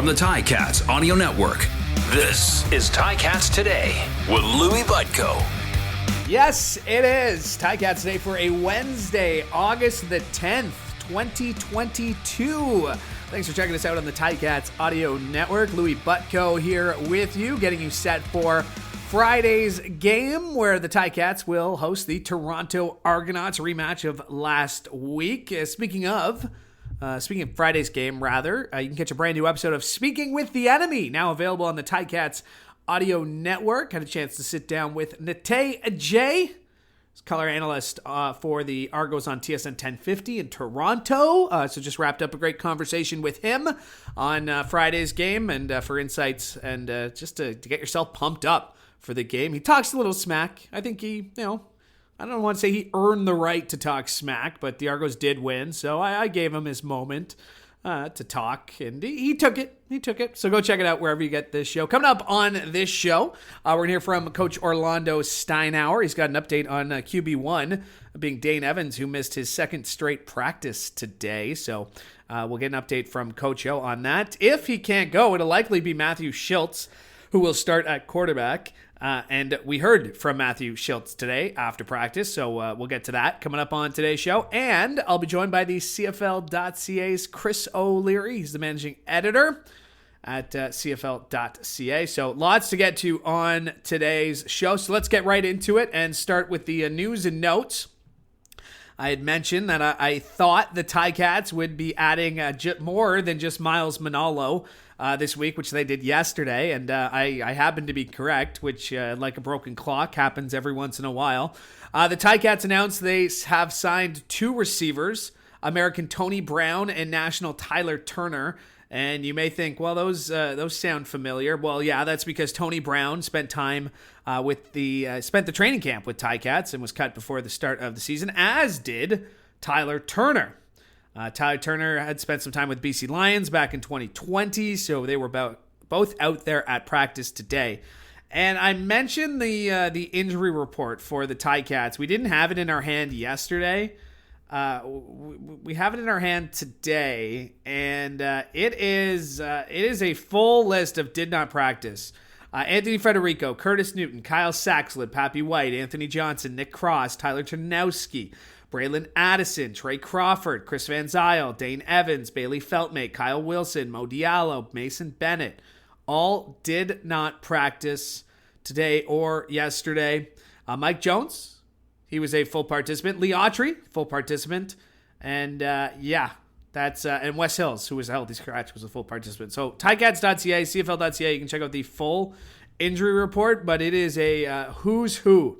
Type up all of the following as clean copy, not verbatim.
from the Ticats Audio Network. This is Ticats Today with Louie Butko. Yes, it is Ticats Today for a Wednesday, August the 10th, 2022. Thanks for checking us out on the Ticats Audio Network. Louie Butko here with you, getting you set for Friday's game where the Ticats will host the Toronto Argonauts, rematch of last week. Speaking of Friday's game, you can catch a brand new episode of Speaking with the Enemy, now available on the Ticats Audio Network. Had a chance to sit down with Nate J, color analyst for the Argos on TSN 1050 in Toronto. So just wrapped up a great conversation with him on Friday's game and for insights and just to get yourself pumped up for the game. He talks a little smack. I think I don't want to say he earned the right to talk smack, but the Argos did win, so I gave him his moment to talk, and he took it. So go check it out wherever you get this show. Coming up on this show, we're going to hear from Coach Orlondo Steinauer. He's got an update on QB1, being Dane Evans, who missed his second straight practice today. So we'll get an update from Coach O on that. If he can't go, it'll likely be Matthew Shiltz, who will start at quarterback. And we heard from Matthew Shiltz today after practice, so we'll get to that coming up on today's show. And I'll be joined by the CFL.ca's Chris O'Leary. He's the managing editor at CFL.ca. So lots to get to on today's show. So let's get right into it and start with the news and notes. I had mentioned that I thought the Ticats would be adding more than just Miles Manalo this week, which they did yesterday, and I happened to be correct, which, like a broken clock, happens every once in a while. The Ticats announced they have signed two receivers, American Tony Brown and National Tyler Turner. And you may think, well, those sound familiar. Well, yeah, that's because Tony Brown spent time spent the training camp with Ticats and was cut before the start of the season, as did Tyler Turner. Tyler Turner had spent some time with BC Lions back in 2020, so they were both out there at practice today. And I mentioned the injury report for the Ticats. We didn't have it in our hand yesterday. We have it in our hand today, and it is a full list of did not practice. Anthony Federico, Curtis Newton, Kyle Saxlett, Pappy White, Anthony Johnson, Nick Cross, Tyler Ternowski, Braylon Addison, Trey Crawford, Chris Van Zyl, Dane Evans, Bailey Feltmate, Kyle Wilson, Mo Diallo, Mason Bennett, all did not practice today or yesterday. Mike Jones, he was a full participant. Lee Autry, full participant. And that's and Wes Hills, who was a healthy scratch, was a full participant. So Ticats.ca, CFL.ca, you can check out the full injury report, but it is a who's who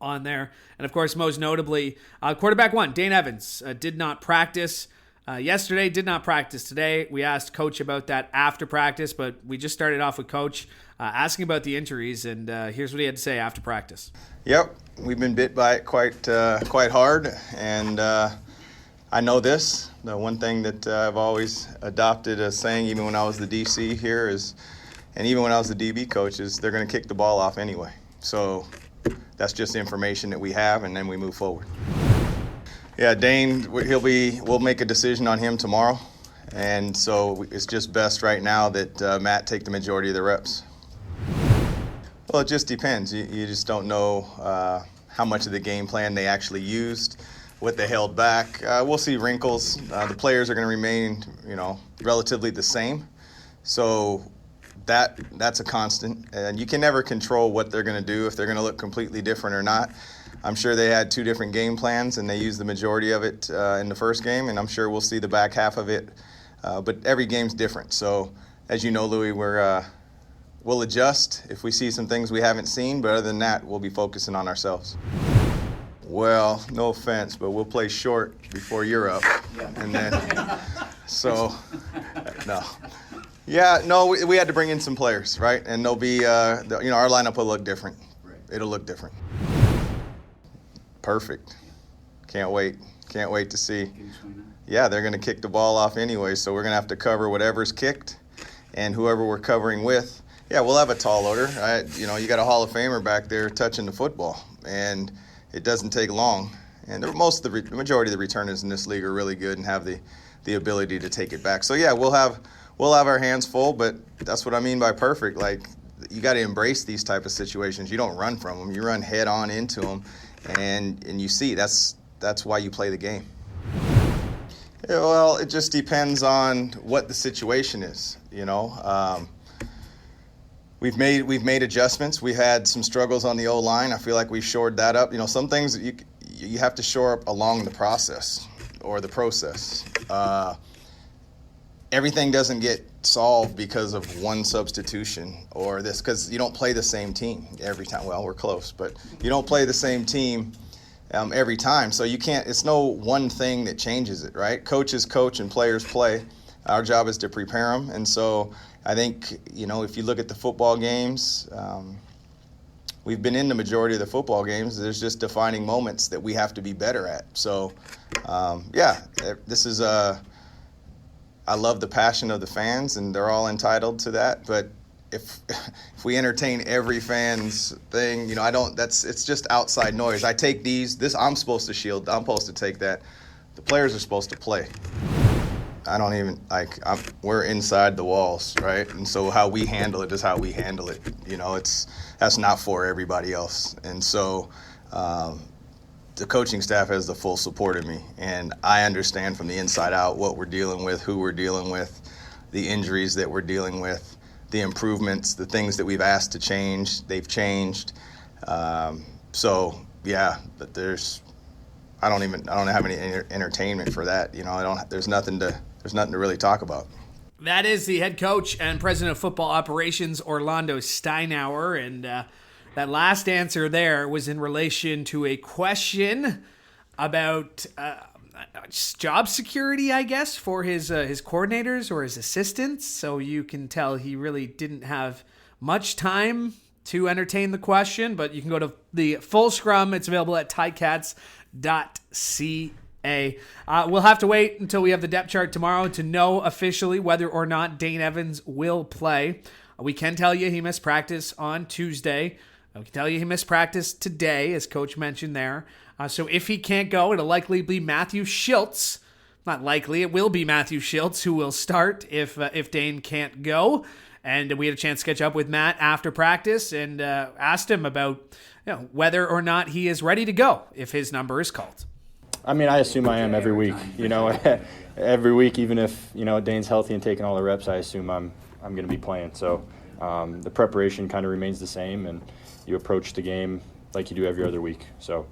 on there. And of course, most notably, quarterback one, Dane Evans, did not practice yesterday, did not practice today. We asked Coach about that after practice, but we just started off with Coach asking about the injuries, and here's what he had to say after practice. Yep, we've been bit by it quite hard, and I know this. The one thing that I've always adopted as saying, even when I was the DC here, and even when I was the DB coach, is they're going to kick the ball off anyway. So that's just the information that we have, and then we move forward. Yeah, Dane, we'll make a decision on him tomorrow, and so it's just best right now that Matt take the majority of the reps. Well, it just depends. You just don't know how much of the game plan they actually used, what they held back. We'll see wrinkles. The players are going to remain, relatively the same. So that's a constant. And you can never control what they're going to do, if they're going to look completely different or not. I'm sure they had two different game plans, and they used the majority of it in the first game, and I'm sure we'll see the back half of it. But every game's different. So, as you know, Louie, we'll adjust if we see some things we haven't seen, but other than that, we'll be focusing on ourselves. Well, no offense, but we'll play short before you're up. Yeah. And then, so, no. Yeah, no, we had to bring in some players, right? And they'll be, our lineup will look different. Right. It'll look different. Perfect. Can't wait to see. Yeah, they're going to kick the ball off anyway, so we're going to have to cover whatever's kicked and whoever we're covering with. Yeah, we'll have a tall order. You got a Hall of Famer back there touching the football, and it doesn't take long. And the majority of the returners in this league are really good and have the ability to take it back. So yeah, we'll have our hands full, but that's what I mean by perfect. Like, you got to embrace these type of situations. You don't run from them. You run head on into them, and you see that's why you play the game. Yeah, well, it just depends on what the situation is. We've made adjustments. We had some struggles on the O-line. I feel like we shored that up. Some things that you have to shore up along the process or the process. Everything doesn't get solved because of one substitution or this, because you don't play the same team every time. Well, we're close, but you don't play the same team every time. So you can't, it's no one thing that changes it, right? Coaches coach and players play. Our job is to prepare them. And so I think, if you look at the football games, we've been in the majority of the football games. There's just defining moments that we have to be better at. So, this is I love the passion of the fans, and they're all entitled to that. But if we entertain every fan's thing, it's just outside noise. I take I'm supposed to shield. I'm supposed to take that. The players are supposed to play. I don't even we're inside the walls, right? And so how we handle it is how we handle it. That's not for everybody else. And so the coaching staff has the full support of me, and I understand from the inside out what we're dealing with, who we're dealing with, the injuries that we're dealing with, the improvements, the things that we've asked to change, they've changed. But I don't have any entertainment for that. There's nothing to really talk about. That is the head coach and president of football operations, Orlondo Steinauer. And that last answer there was in relation to a question about job security, I guess, for his coordinators or his assistants. So you can tell he really didn't have much time to entertain the question, but you can go to the full scrum. It's available at Ticats.ca. We'll have to wait until we have the depth chart tomorrow to know officially whether or not Dane Evans will play. We can tell you he missed practice on Tuesday. We can tell you he missed practice today, as Coach mentioned there. So if he can't go, it'll likely be Matthew Shiltz. Not likely, it will be Matthew Shiltz who will start if Dane can't go. And we had a chance to catch up with Matt after practice and asked him about whether or not he is ready to go if his number is called. I mean, I assume I am every week. Every week, even if Dane's healthy and taking all the reps, I assume I'm going to be playing. So the preparation kind of remains the same, and you approach the game like you do every other week. So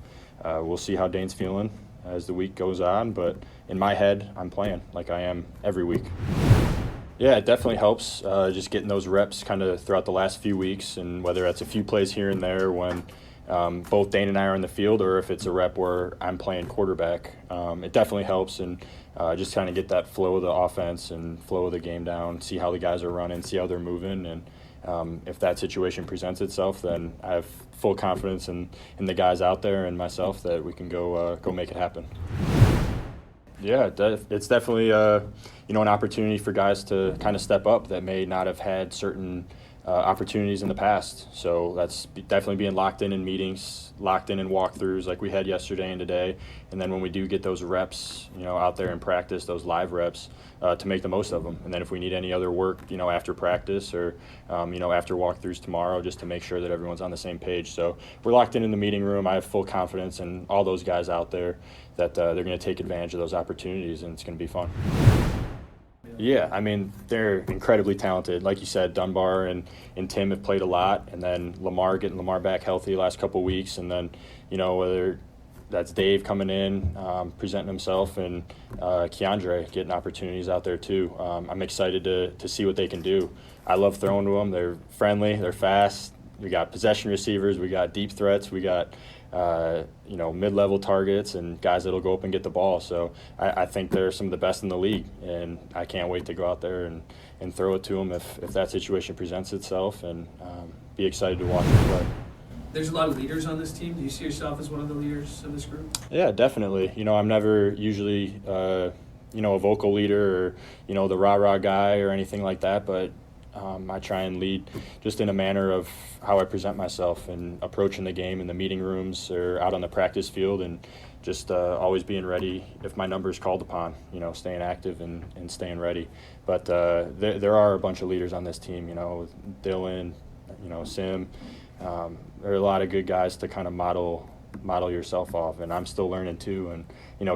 we'll see how Dane's feeling as the week goes on. But in my head, I'm playing like I am every week. Yeah, it definitely helps just getting those reps kind of throughout the last few weeks, and whether that's a few plays here and there when both Dane and I are in the field, or if it's a rep where I'm playing quarterback. It definitely helps, and just kind of get that flow of the offense and flow of the game down, see how the guys are running, see how they're moving, and if that situation presents itself, then I have full confidence in the guys out there and myself that we can go make it happen. Yeah, it's definitely an opportunity for guys to kind of step up that may not have had certain opportunities in the past. So that's definitely being locked in meetings, locked in walkthroughs like we had yesterday and today. And then when we do get those reps, out there in practice, those live reps, to make the most of them. And then if we need any other work, after practice or, after walkthroughs tomorrow, just to make sure that everyone's on the same page. So we're locked in the meeting room. I have full confidence in all those guys out there that they're going to take advantage of those opportunities, and it's going to be fun. Yeah, I mean, they're incredibly talented. Like you said, Dunbar and Tim have played a lot, and then getting Lamar back healthy the last couple of weeks, and then, whether that's Dave coming in, presenting himself, and Keandre getting opportunities out there too. I'm excited to see what they can do. I love throwing to them. They're friendly, they're fast. We got possession receivers, we got deep threats, we got mid-level targets and guys that'll go up and get the ball. So I think they're some of the best in the league, and I can't wait to go out there and throw it to them if that situation presents itself, and be excited to watch them play. There's a lot of leaders on this team. Do you see yourself as one of the leaders of this group? Yeah, definitely. I'm never usually, a vocal leader or, the rah-rah guy or anything like that, but I try and lead just in a manner of how I present myself and approaching the game in the meeting rooms or out on the practice field, and just always being ready if my number is called upon, staying active and staying ready. But there are a bunch of leaders on this team, with Dylan, Sim. There are a lot of good guys to kind of model yourself off, and I'm still learning too. And,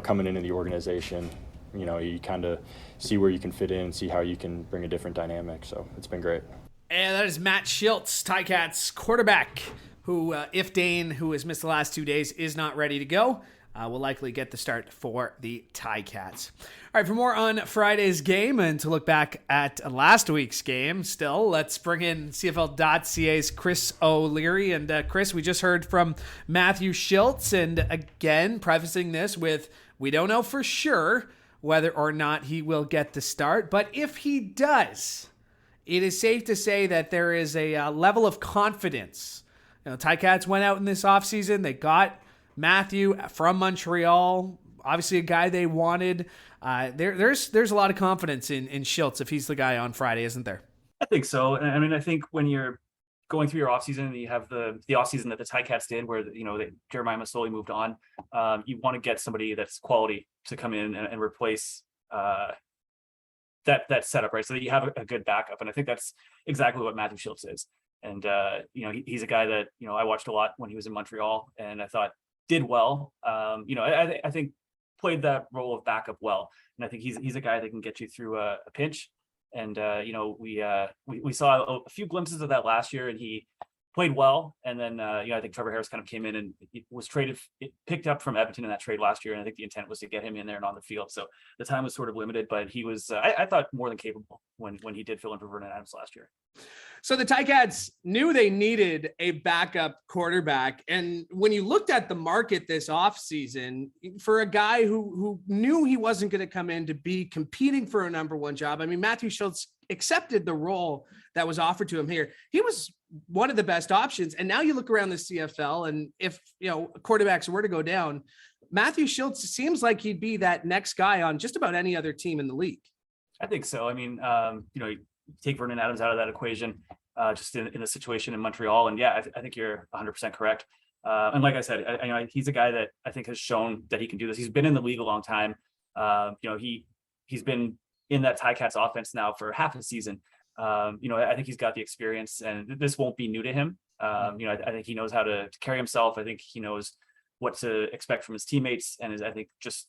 coming into the organization, you kind of see where you can fit in, see how you can bring a different dynamic. So it's been great. And that is Matt Shiltz, Ticats quarterback, who, if Dane, who has missed the last 2 days, is not ready to go, will likely get the start for the Ticats. All right, for more on Friday's game and to look back at last week's game, still, let's bring in CFL.ca's Chris O'Leary. And Chris, we just heard from Matthew Shiltz, and again, prefacing this with, we don't know for sure whether or not he will get the start, but if he does, it is safe to say that there is a level of confidence. Ticats went out in this offseason. They got Matthew from Montreal, obviously a guy they wanted. There's a lot of confidence in Shiltz if he's the guy on Friday, isn't there? I think so. I mean, I think when you're going through your offseason and you have the offseason that the Ticats did where, Jeremiah Masoli moved on, you want to get somebody that's quality to come in and replace that setup, right? So that you have a good backup. And I think that's exactly what Matthew Shiltz is. And, he's a guy that, I watched a lot when he was in Montreal and I thought did well. I think played that role of backup well. And I think he's a guy that can get you through a pinch. And, we saw a few glimpses of that last year and he played well. And then, I think Trevor Harris kind of came in and was picked up from Edmonton in that trade last year. And I think the intent was to get him in there and on the field. So the time was sort of limited, but he was, I thought, more than capable when he did fill in for Vernon Adams last year. So the Ticats knew they needed a backup quarterback. And when you looked at the market this offseason for a guy who knew he wasn't going to come in to be competing for a number one job, I mean, Matthew Shiltz accepted the role that was offered to him here. He was one of the best options. And now you look around the CFL and if, quarterbacks were to go down, Matthew Shiltz seems like he'd be that next guy on just about any other team in the league. I think so. I mean, take Vernon Adams out of that equation, just in the situation in Montreal. And yeah, I think you're 100% correct. And like I said, he's a guy that I think has shown that he can do this. He's been in the league a long time. He's been in that Ticats offense now for half a season. I think he's got the experience and this won't be new to him. I think he knows how to carry himself. I think he knows what to expect from his teammates. And I think just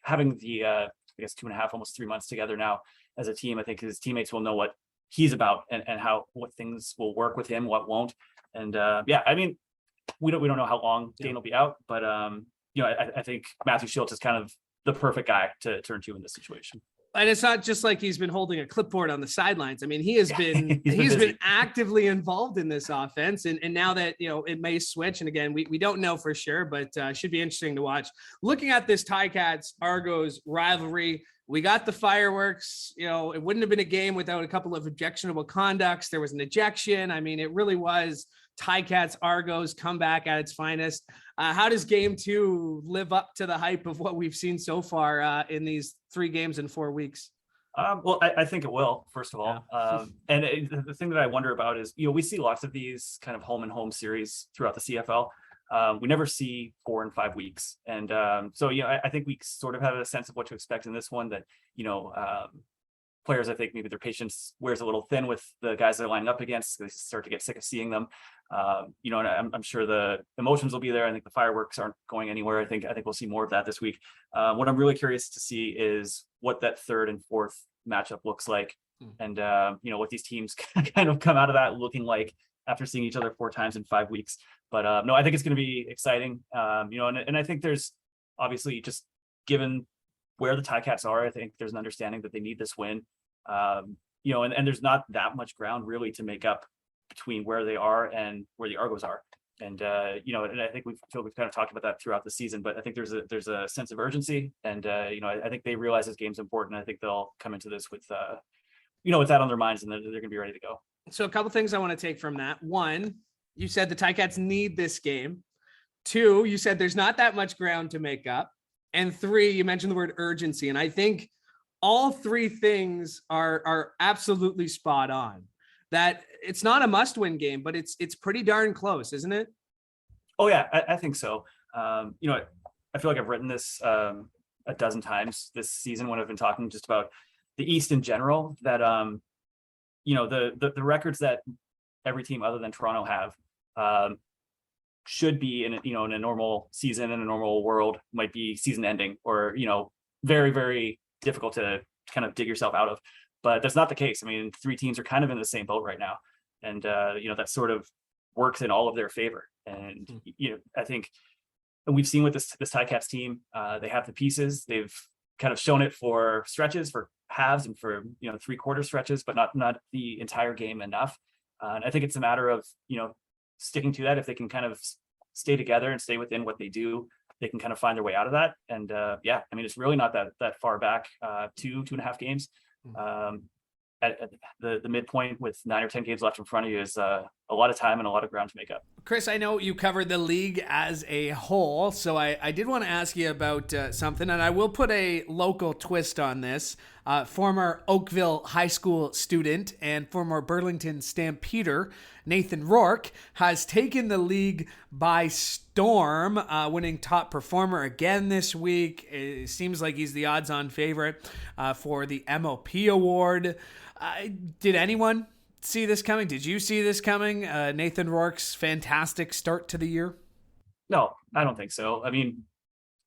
having the, 2.5, almost 3 months together now as a team, I think his teammates will know what he's about and what things will work with him, what won't. And we don't know how long Dane will be out, but I think Matthew Shiltz is kind of the perfect guy to turn to in this situation. And it's not just like he's been holding a clipboard on the sidelines. I mean, he's been actively involved in this offense. And now that, it may switch. And again, we don't know for sure, but should be interesting to watch. Looking at this Ticats Argos rivalry, we got the fireworks. It wouldn't have been a game without a couple of objectionable conducts. There was an ejection. I mean, it really was Ticats Argos comeback at its finest. How does game 2 live up to the hype of what we've seen so far in these 3 games in 4 weeks? Well, I think it will, first of all. Yeah. And the thing that I wonder about is, we see lots of these kind of home and home series throughout the CFL. We never see 4 and 5 weeks. And so, I think we sort of have a sense of what to expect in this one that, players, I think maybe their patience wears a little thin with the guys they're lining up against. They start to get sick of seeing them. And I'm sure the emotions will be there. I think the fireworks aren't going anywhere. I think we'll see more of that this week. What I'm really curious to see is what that 3rd and 4th matchup looks like. And, what these teams kind of come out of that looking like after seeing each other 4 times in 5 weeks. But no, I think it's going to be exciting. And I think there's obviously, just given where the Ticats are, I think there's an understanding that they need this win. And there's not that much ground really to make up between where they are and where the Argos are. And, and I think we've kind of talked about that throughout the season, but I think there's a sense of urgency and, I think they realize this game's important. I think they'll come into this with that on their minds and they're going to be ready to go. So a couple things I want to take from that. 1, you said the Ticats need this game. 2, you said there's not that much ground to make up. And 3, you mentioned the word urgency. And I think all 3 things are absolutely spot on. That it's not a must-win game, but it's pretty darn close, isn't it? Oh yeah, I think so. I feel like I've written this a dozen times this season when I've been talking just about the East in general, that the records that every team other than Toronto have should be in a normal season, in a normal world, might be season ending, or very, very difficult to kind of dig yourself out of. But that's not the case. I mean, 3 teams are kind of in the same boat right now, and that sort of works in all of their favor. And I think, and we've seen with this Ticats team, they have the pieces. They've kind of shown it for stretches, for halves, and for 3/4 stretches, but not the entire game enough. And I think it's a matter of sticking to that. If they can kind of stay together and stay within what they do, they can kind of find their way out of that. And I mean, it's really not that far back. 2.5 games. At the midpoint with 9 or 10 games left in front of you is a lot of time and a lot of ground to make up. Chris, I know you covered the league as a whole, so I did want to ask you about something, and I will put a local twist on this. Former Oakville High School student and former Burlington Stampeder Nathan Rourke has taken the league by storm, winning top performer again this week. It seems like he's the odds-on favorite for the MOP award. Did anyone see this coming? Did you see this coming? Nathan Rourke's fantastic start to the year? No, I don't think so. I mean,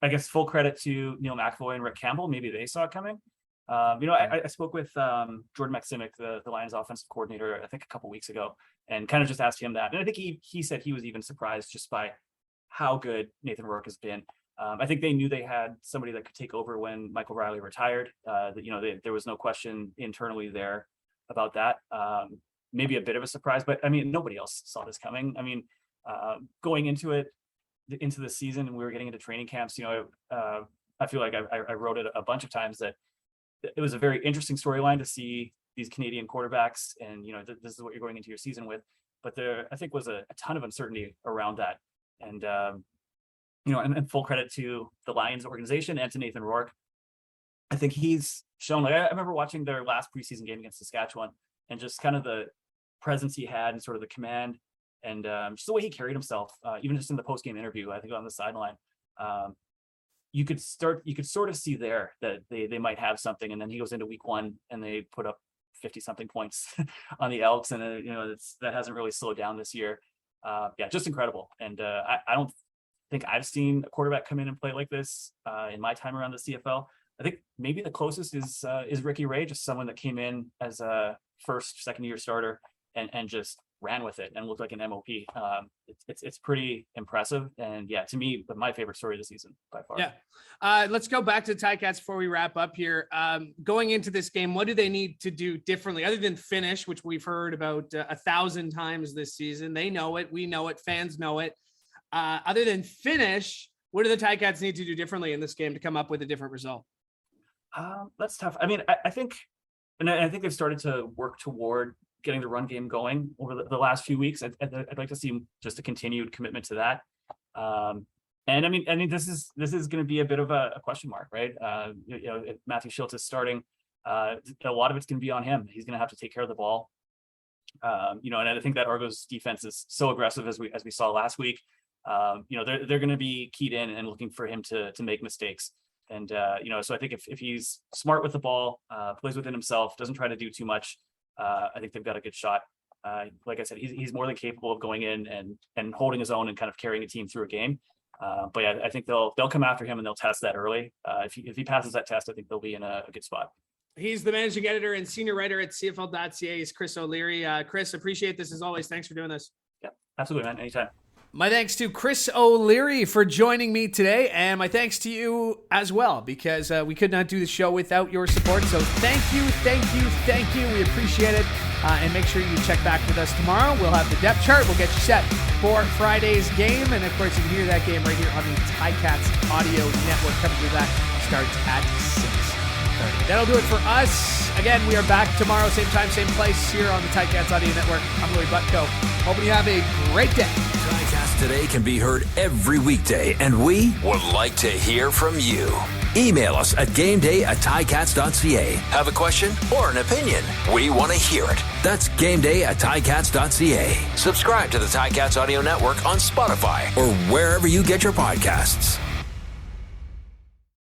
I guess full credit to Neil McAvoy and Rick Campbell. Maybe they saw it coming. I spoke with Jordan Maksimic, the Lions offensive coordinator, I think a couple weeks ago, and kind of just asked him that. And I think he said he was even surprised just by how good Nathan Rourke has been. I think they knew they had somebody that could take over when Michael Riley retired. There was no question internally there about that. Maybe a bit of a surprise, but I mean, nobody else saw this coming. I mean, going into the season, and we were getting into training camps, I feel like I wrote it a bunch of times that it was a very interesting storyline to see these Canadian quarterbacks, and this is what you're going into your season with. But there, I think, was a ton of uncertainty around that, and and full credit to the Lions organization and to Nathan Rourke. I think he's shown. Like, I remember watching their last preseason game against Saskatchewan, and just kind of the presence he had, and sort of the command, and just the way he carried himself, even just in the post-game interview, I think on the sideline. You could sort of see there that they might have something, and then he goes into week 1 and they put up 50-something points on the Elks, and that hasn't really slowed down this year. Just incredible. And I don't think I've seen a quarterback come in and play like this in my time around the CFL. I think maybe the closest is Ricky Ray, just someone that came in as a second year starter and just ran with it and looked like an MOP. It's pretty impressive, and to me, my favorite story of the season by far. Let's go back to the Ticats before we wrap up here. Going into this game, what do they need to do differently other than finish, which we've heard about 1,000 times this season? They know it, we know it, fans know it. Other than finish, what do the Ticats need to do differently in this game to come up with a different result? That's tough. I mean, I think they've started to work toward getting the run game going over the last few weeks. I'd like to see just a continued commitment to that. And I mean, this is going to be a bit of a question mark, right? If Matthew Shiltz is starting, a lot of it's going to be on him. He's going to have to take care of the ball. And I think that Argos defense is so aggressive as we saw last week. They're going to be keyed in and looking for him to make mistakes. And so I think if he's smart with the ball, plays within himself, doesn't try to do too much, I think they've got a good shot. Like I said, he's more than capable of going in and holding his own and kind of carrying a team through a game. I think they'll come after him and they'll test that early. If he passes that test, I think they'll be in a good spot. He's the managing editor and senior writer at CFL.ca. He's Chris O'Leary. Chris, appreciate this as always. Thanks for doing this. Yeah, absolutely, man. Anytime. My thanks to Chris O'Leary for joining me today, and my thanks to you as well, because we could not do the show without your support. So thank you. We appreciate it. And make sure you check back with us tomorrow. We'll have the depth chart. We'll get you set for Friday's game. And of course, you can hear that game right here on the Ticats Audio Network. Coming through that starts at 6:30. That'll do it for us. Again, we are back tomorrow, same time, same place here on the Ticats Audio Network. I'm Louie Butko. Hoping you have a great day. Ticats Today can be heard every weekday, and we would like to hear from you. Email us at gameday@ticats.ca. Have a question or an opinion? We want to hear it. That's gameday@ticats.ca. Subscribe to the Ticats Audio Network on Spotify or wherever you get your podcasts.